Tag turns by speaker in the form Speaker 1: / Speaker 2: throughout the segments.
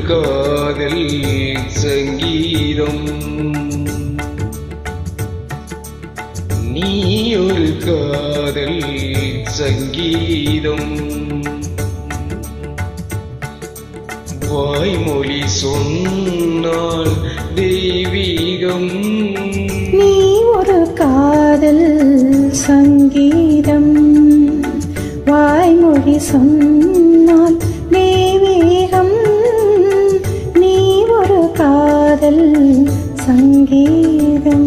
Speaker 1: காதல் சங்கீதம். நீ ஒரு காதல் சங்கீதம். வாய்மொழி சொன்னால் தெய்வீகம்.
Speaker 2: நீ ஒரு காதல் சங்கீதம். வாய்மொழி சொன்னால் தெய்வீகம். நீ ஒரு காதல் சங்கீதம்.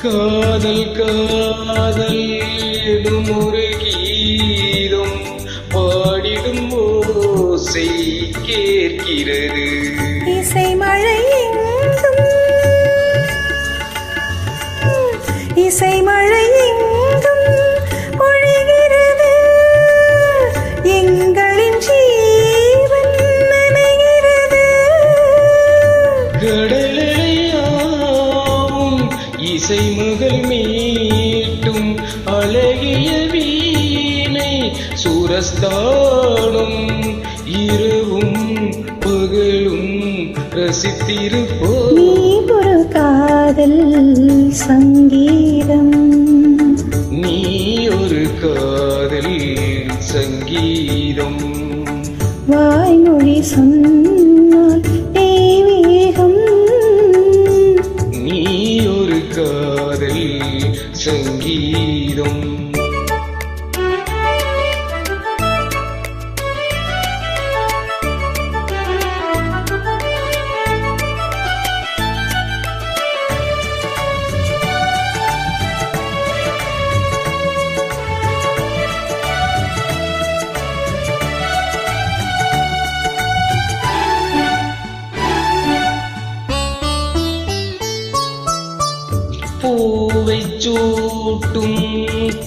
Speaker 1: காதல் காதல் எனும் ஒரு கீதம் பாடிடும் ஓசை கேட்கிறது.
Speaker 2: இசை மழை எங்கும் இசை மழை எங்கும் பொழிகிறது. எங்களின் ஜீவன் நனைகிறது.
Speaker 1: கடலையாவும் இசை மகள் மீட்டும் அழகிய வீணை சூரஸ்தானம். இரவும் பகலும் ரசித்திருப்போம்.
Speaker 2: நீ ஒரு காதல் சங்கீதம்.
Speaker 1: நீ ஒரு காதல் சங்கீதம்.
Speaker 2: வாய்மொழி சொன்னால் தெய்வீகம்.
Speaker 1: நீ ஒரு காதல் சங்கீதம். பூவைச் சூட்டும்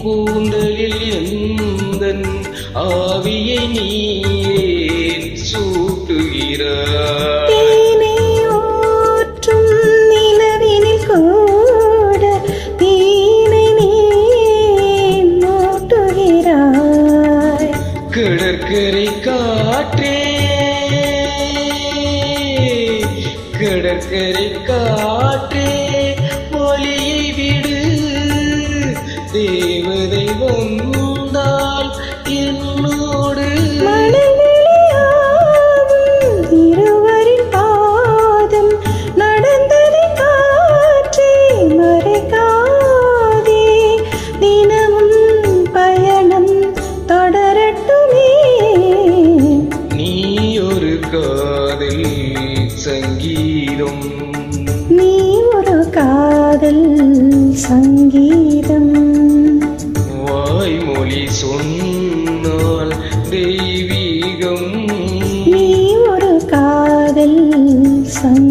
Speaker 1: கூந்தலில் எந்தன் ஆவியை நீரேன் சூட்டுகிறாய்.
Speaker 2: தேனை ஊற்றும் நிலவினில் கூட தேனை நீ மூட்டுகிறாய்.
Speaker 1: கடற்கரை காற்றே கடற்கரை காற்றே ஒலியை விடு. தேவதை வந்தால் என்னோடு
Speaker 2: இருவரின் பாதம் நடந்ததை காற்றே மறைக்காதே. தினமும் பயணம் தொடரட்டுமே.
Speaker 1: நீ ஒரு காதல் சங்கீதம்.
Speaker 2: நீ ஒரு காதல் சங்கீதம்.
Speaker 1: வாய்மொழி சொன்னால் தெய்வீகம்.
Speaker 2: நீ ஒரு காதல் சங்கீதம்.